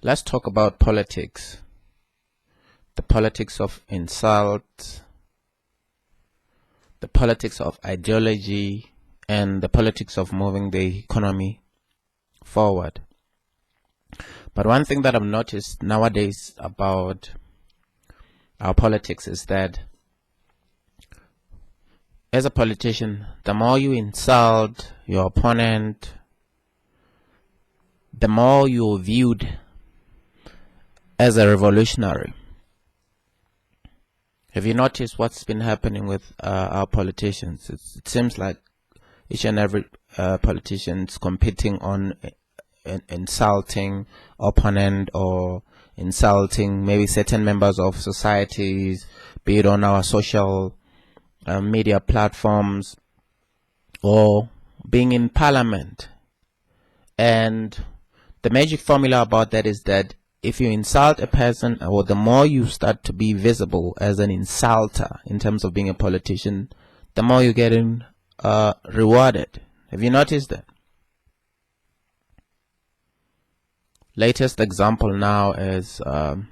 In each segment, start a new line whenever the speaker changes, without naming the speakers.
Let's talk about politics. The politics of insult, the politics of ideology, and the politics of moving the economy forward. But one thing that I've noticed nowadays about our politics is that as a politician, the more you insult your opponent, the more you're viewed as a revolutionary. Have you noticed what's been happening with our politicians? It seems like each and every politician is competing on insulting opponent or insulting maybe certain members of societies, be it on our social media platforms or being in parliament. And the magic formula about that is that if you insult a person, or the more you start to be visible as an insulter in terms of being a politician, the more you're getting rewarded. Have you noticed that? Latest example now is the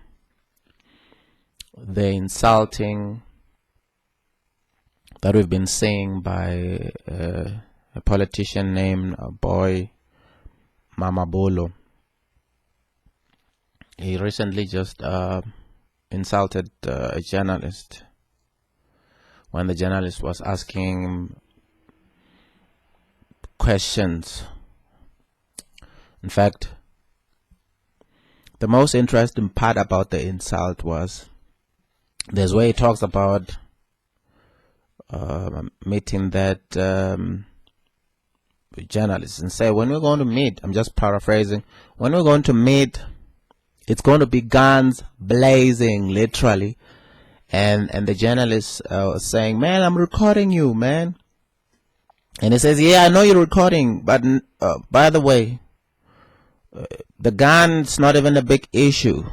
insulting that we've been seeing by a politician named Boy Mama Bolo. He recently just insulted a journalist when the journalist was asking him questions. In fact, the most interesting part about the insult was there's where he talks about meeting that journalist and say, when we're going to meet, I'm just paraphrasing, when we're going to meet, it's going to be guns blazing, literally. And the journalist was saying, man, I'm recording you, man. And he says, yeah, I know you're recording, but by the way, the gun's not even a big issue.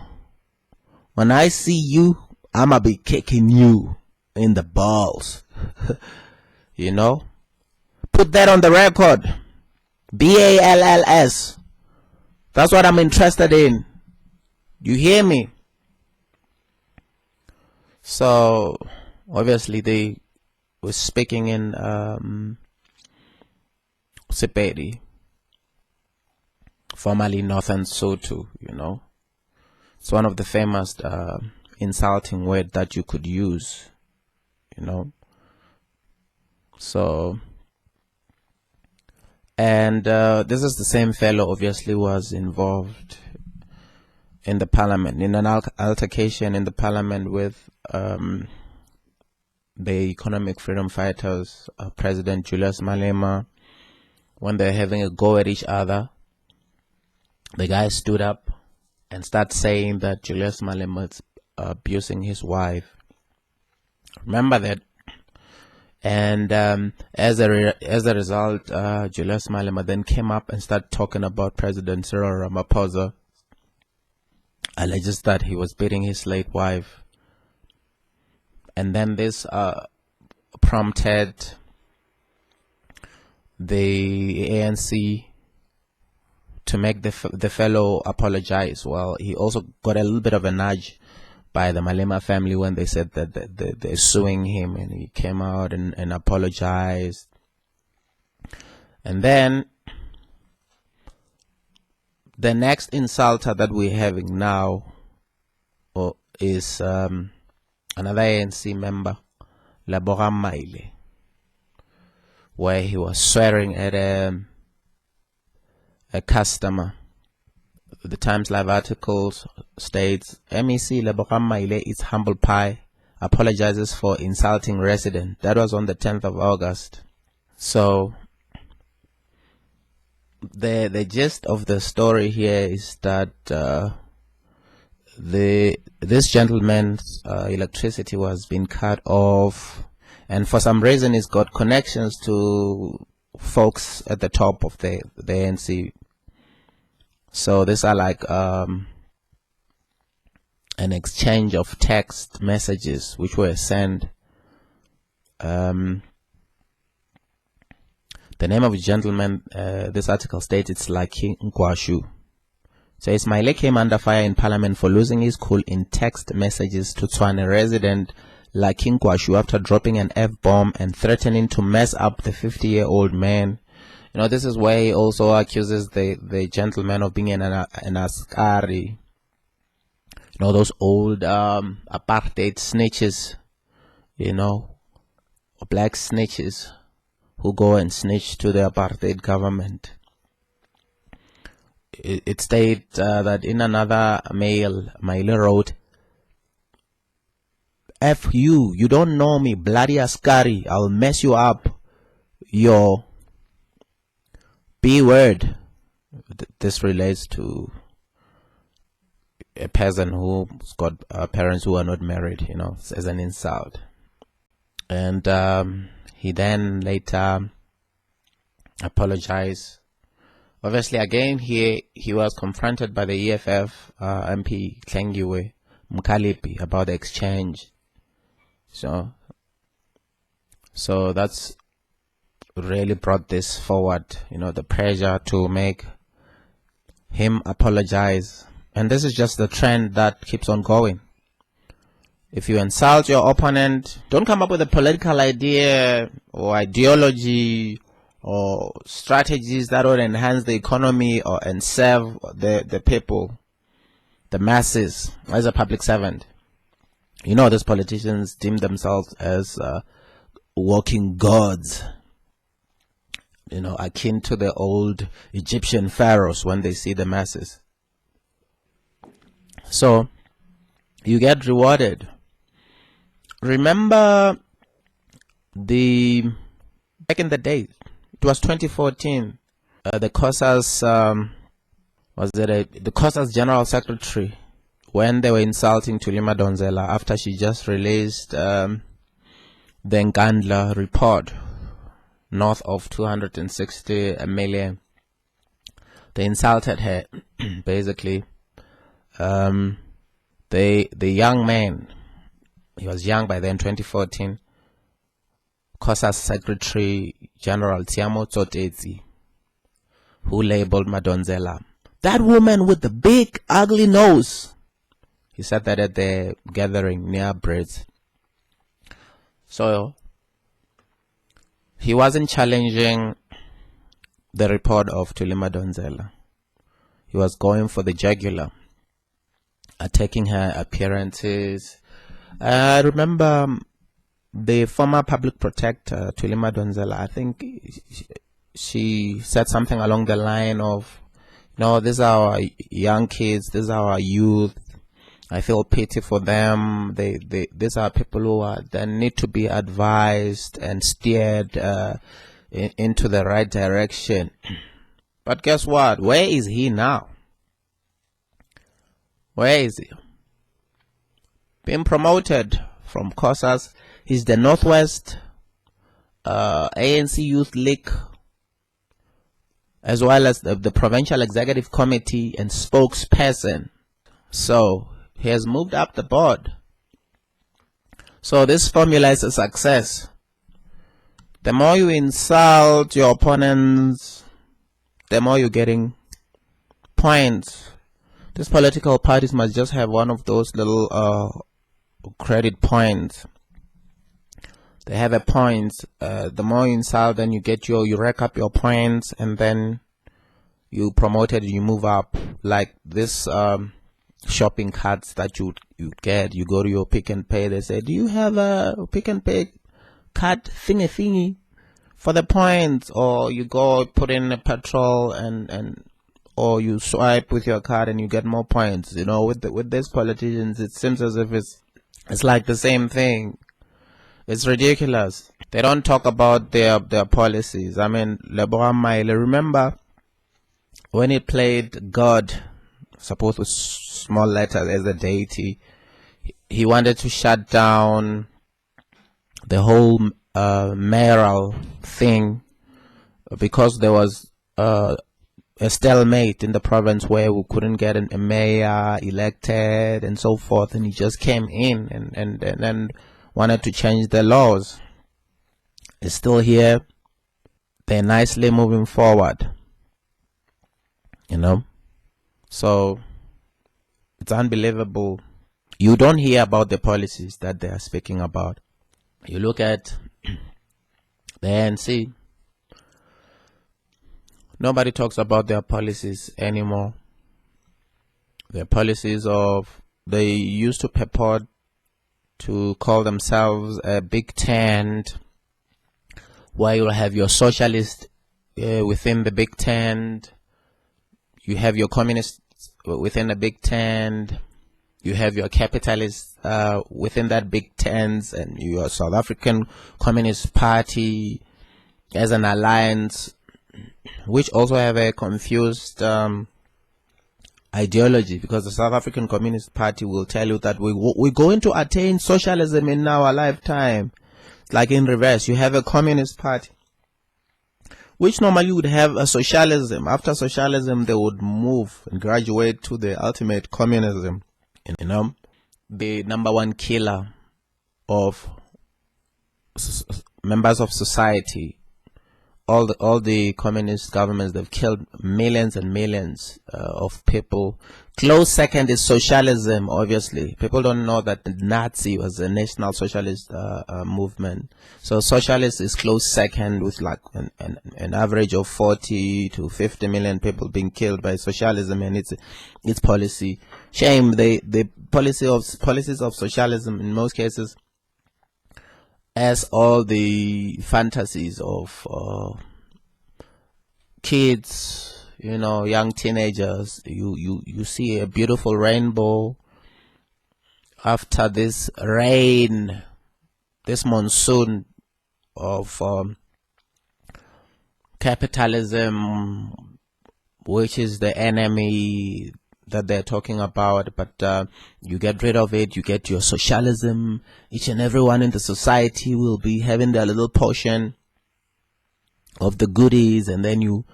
When I see you, I'ma be kicking you in the balls. You know? Put that on the record. BALLS. That's what I'm interested in. You hear me? So, obviously they were speaking in Sepedi, formerly Northern Socio, you know. It's one of the famous insulting word that you could use, you know. So, and this is the same fellow obviously was involved in the parliament, in an altercation in the parliament with the economic freedom fighters, President Julius Malema. When they're having a go at each other, the guy stood up and started saying that Julius Malema is abusing his wife. Remember that? And as a result, Julius Malema then came up and started talking about President Cyril Ramaphosa, alleges that he was beating his late wife. And then this prompted the ANC to make the fellow apologize. Well, he also got a little bit of a nudge by the Malema family when they said that they're suing him, and he came out and apologized. And then the next insulter that we're having now is another ANC member, Labora Maile, where he was swearing at a customer. The Times Live articles states, MEC Labora Maile eats humble pie, apologizes for insulting resident. That was on the 10th of August. So the gist of the story here is that this gentleman's electricity was being cut off, and for some reason he's got connections to folks at the top of the ANC. So these are like an exchange of text messages which were sent. The name of the gentleman, this article states, it's Lucky Nkwashu. So Ismail came under fire in parliament for losing his cool in text messages to Tshwane resident Laking Kwashu after dropping an F-bomb and threatening to mess up the 50-year-old man. You know, this is where he also accuses the gentleman of being an askari. You know, those old apartheid snitches, you know, black snitches who go and snitch to the apartheid government. It states that in another mail, Maile wrote, F you don't know me, bloody askari, I'll mess you up, your B word. This relates to a peasant who's got parents who are not married, you know, as an insult. And he then later apologized. Obviously, again, he was confronted by the EFF MP Tlengiwe Mkalipi about the exchange. So that's really brought this forward, you know, the pressure to make him apologize. And this is just the trend that keeps on going. If you insult your opponent, don't come up with a political idea or ideology or strategies that would enhance the economy and serve the people, the masses, as a public servant. You know, these politicians deem themselves as walking gods, you know, akin to the old Egyptian pharaohs when they see the masses. So you get rewarded. Remember back in the day, it was 2014, the COSA's the COSA's General Secretary, when they were insulting Tulima Donzela after she just released the Nkandla report, north of 260 million. They insulted her, basically. The young man, he was young by then, 2014, COSA's Secretary General Tiamo Tsotetsi, who labeled Madonzela, that woman with the big ugly nose. He said that at the gathering near Brits. So he wasn't challenging the report of Tulima Donzela. He was going for the jugular, attacking her appearances. I remember the former public protector, Tulima Donzela, I think she said something along the line of, no, these are our young kids, these are our youth. I feel pity for them. These are people they need to be advised and steered into the right direction. But guess what? Where is he now? Where is he? Being promoted from COSAS. He's the Northwest ANC Youth League, as well as the Provincial Executive Committee and spokesperson. So he has moved up the board. So this formula is a success. The more you insult your opponents, the more you're getting points. These political parties must just have one of those little credit points. They have a point. The more you insult, then you rack up your points, and then you promoted, you move up. Like this shopping carts that you get, you go to your Pick and Pay, they say, do you have a Pick and Pay card thingy for the points? Or you go put in a petrol or you swipe with your card and you get more points. You know, with these politicians, it seems as if it's like the same thing. It's ridiculous. They don't talk about their policies. I mean, Leboga Maile, remember when he played God, supposed with small letters, as a deity, he wanted to shut down the whole mayoral thing because there was a stalemate in the province where we couldn't get a mayor elected and so forth, and he just came in and wanted to change the laws. It's still here. They're nicely moving forward, you know. So it's unbelievable. You don't hear about the policies that they are speaking about. You look at the ANC, nobody talks about their policies anymore. Their policies they used to purport to call themselves a big tent, where you'll have your socialist within the big tent, you have your communists within the big tent, you have your capitalists within that big tent, and your South African Communist Party as an alliance, which also have a confused ideology, because the South African Communist Party will tell you that we're going to attain socialism in our lifetime. Like in reverse, you have a Communist Party, which normally would have a socialism. After socialism, they would move and graduate to the ultimate communism. You know, the number one killer of members of society. All the communist governments, they've killed millions and millions of people. Close second is socialism, obviously. People don't know that the Nazi was a national socialist movement. So socialist is close second, with like an average of 40 to 50 million people being killed by socialism and its policy. Shame, the policies of socialism in most cases, as all the fantasies of kids, young teenagers. You see a beautiful rainbow after this rain, this monsoon of capitalism, which is the enemy that they're talking about. But you get rid of it, you get your socialism. Each and everyone in the society will be having their little portion of the goodies, and then you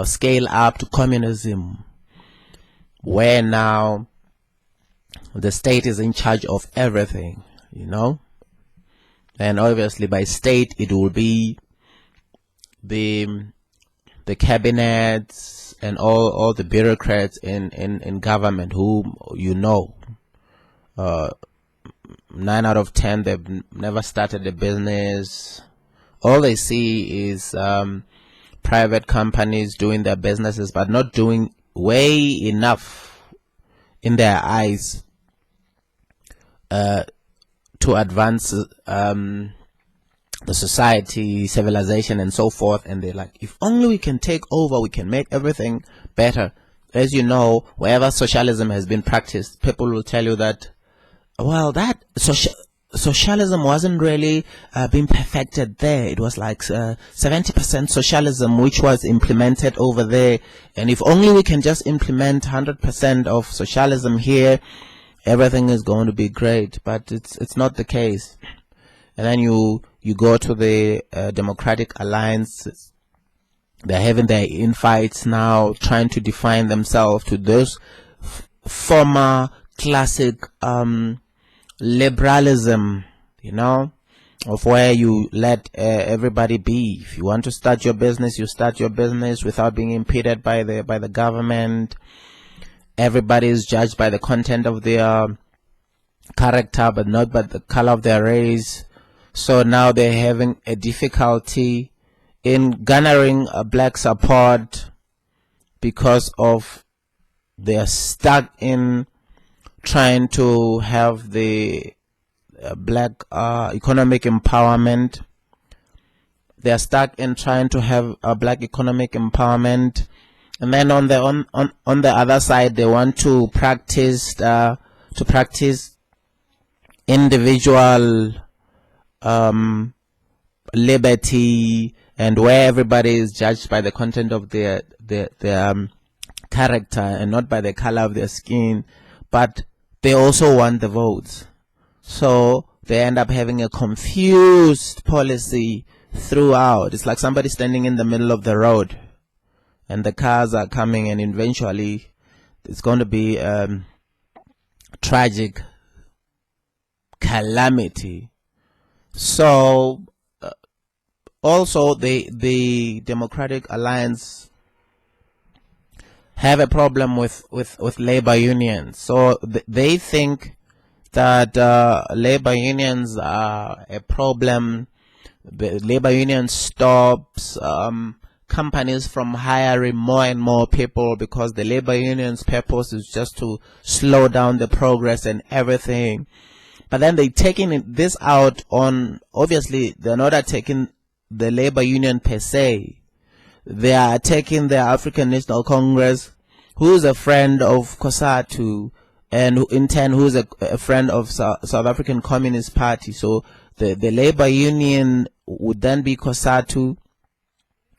scale up to communism, where now the state is in charge of everything, and obviously by state it will be the cabinets and all the bureaucrats in government, whom 9 out of 10, they've never started a business. All they see is private companies doing their businesses, but not doing way enough in their eyes to advance the society, civilization, and so forth. And they're like, if only we can take over, we can make everything better. As you know, wherever socialism has been practiced, people will tell you that, well, that socialism wasn't really being perfected there. It was like 70% socialism which was implemented over there, and if only we can just implement 100% of socialism here, everything is going to be great. But it's not the case. And then you go to the Democratic Alliance. They're having their infights now, trying to define themselves to those former classic liberalism, of where you let everybody be. If you want to start your business, you start your business without being impeded by the government. Everybody is judged by the content of their character, but not by the color of their race. So now they're having a difficulty in garnering black support, because of they're stuck in trying to have the black economic empowerment. They're stuck in trying to have a black economic empowerment, and then on the other side, they want to practice individual liberty, and where everybody is judged by the content of their character and not by the color of their skin. But they also want the votes, so they end up having a confused policy throughout. It's like somebody standing in the middle of the road, and the cars are coming, and eventually it's going to be tragic calamity. So also the Democratic Alliance have a problem with labor unions. So they think that labor unions are a problem. The labor union stops companies from hiring more and more people, because the labor union's purpose is just to slow down the progress and everything. But then they taking this out on, obviously they're not attacking the labor union per se. They are attacking the African National Congress, who is a friend of COSATU, and in turn who is a friend of South African Communist Party. So the labor union would then be COSATU,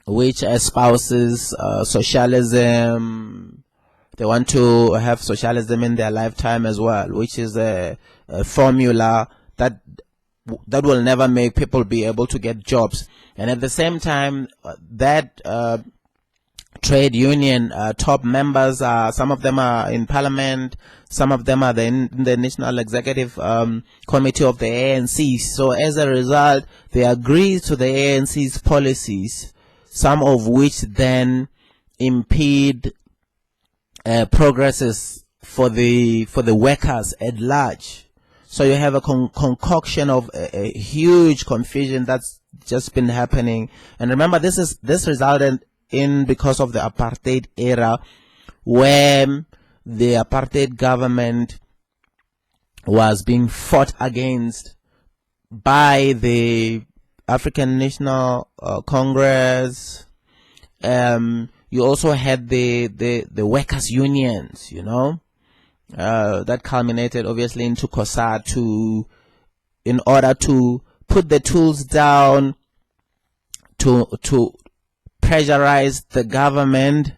which espouses socialism. They want to have socialism in their lifetime as well, which is a formula that will never make people be able to get jobs. And at the same time, that trade union top members, some of them are in parliament, some of them are in the National Executive Committee of the ANC. So as a result, they agree to the ANC's policies, some of which then impede progresses for the workers at large. So you have a concoction of a huge confusion that's just been happening. And remember, this resulted in because of the apartheid era, where the apartheid government was being fought against by the African National Congress. You also had the workers' unions, that culminated obviously into COSATU, in order to put the tools down to pressurize the government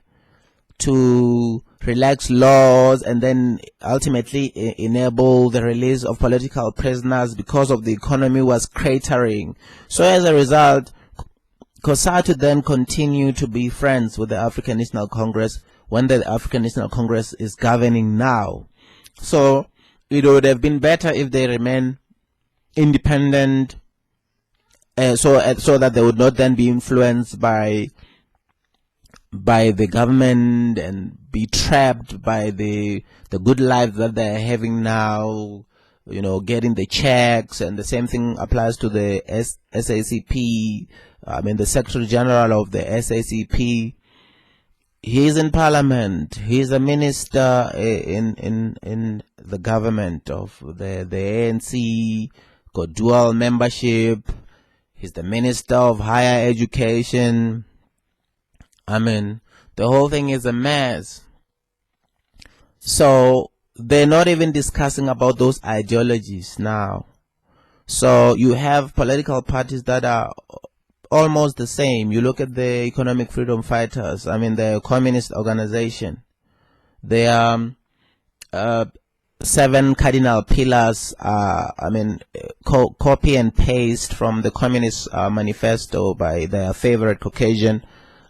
to relax laws, and then ultimately enable the release of political prisoners, because of the economy was cratering. So as a result, COSATU then continued to be friends with the African National Congress when the African National Congress is governing now. So it would have been better if they remain independent, so that they would not then be influenced by the government and be trapped by the good life that they're having now, getting the checks. And the same thing applies to the SACP. I mean, the Secretary General of the SACP, he's in Parliament. He's a minister in the government of the ANC, got dual membership. He's the Minister of Higher Education. I mean, the whole thing is a mess. So they're not even discussing about those ideologies now. So you have political parties that are almost the same. You look at the Economic Freedom Fighters, I mean the communist organization. They are 7 cardinal pillars, copy and paste from the Communist Manifesto by their favorite Caucasian,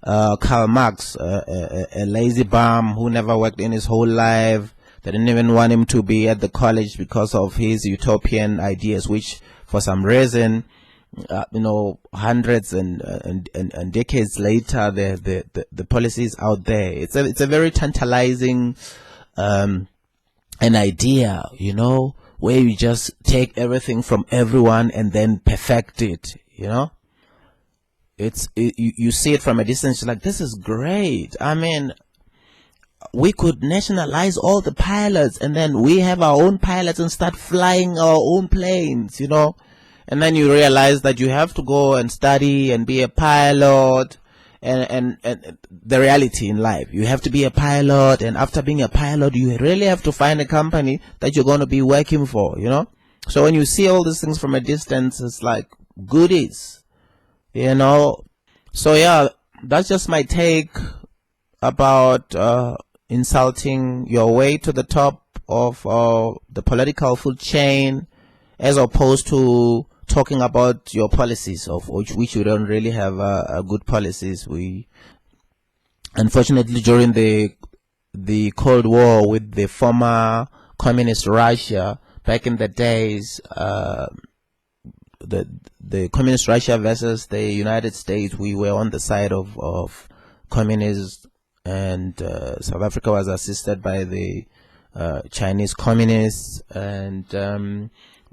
Karl Marx, a lazy bum who never worked in his whole life. They didn't even want him to be at the college because of his utopian ideas, which for some reason, hundreds and decades later, the policies out there. It's a very tantalizing an idea, where you just take everything from everyone and then perfect it, you see it from a distance, like, this is great. I mean, we could nationalize all the pilots, and then we have our own pilots and start flying our own planes, and then you realize that you have to go and study and be a pilot, and the reality in life, you have to be a pilot, and after being a pilot, you really have to find a company that you're going to be working for, so when you see all these things from a distance, it's like goodies. So yeah, that's just my take about insulting your way to the top of the political food chain, as opposed to talking about your policies, of which you don't really have good policies. We, unfortunately, during the Cold War with the former communist Russia, back in the days, the communist Russia versus the United States, we were on the side of communist and South Africa was assisted by the Chinese communists and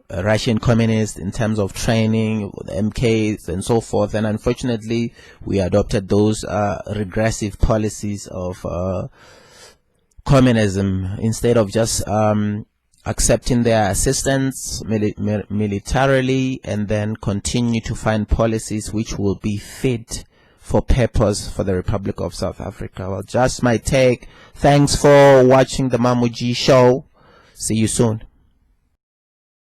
Russian communists in terms of training, the MKs and so forth. And unfortunately, we adopted those regressive policies of communism instead of just accepting their assistance militarily, and then continue to find policies which will be fit for purpose for the Republic of South Africa. Well, just my take. Thanks for watching the Mamuji show. See you soon.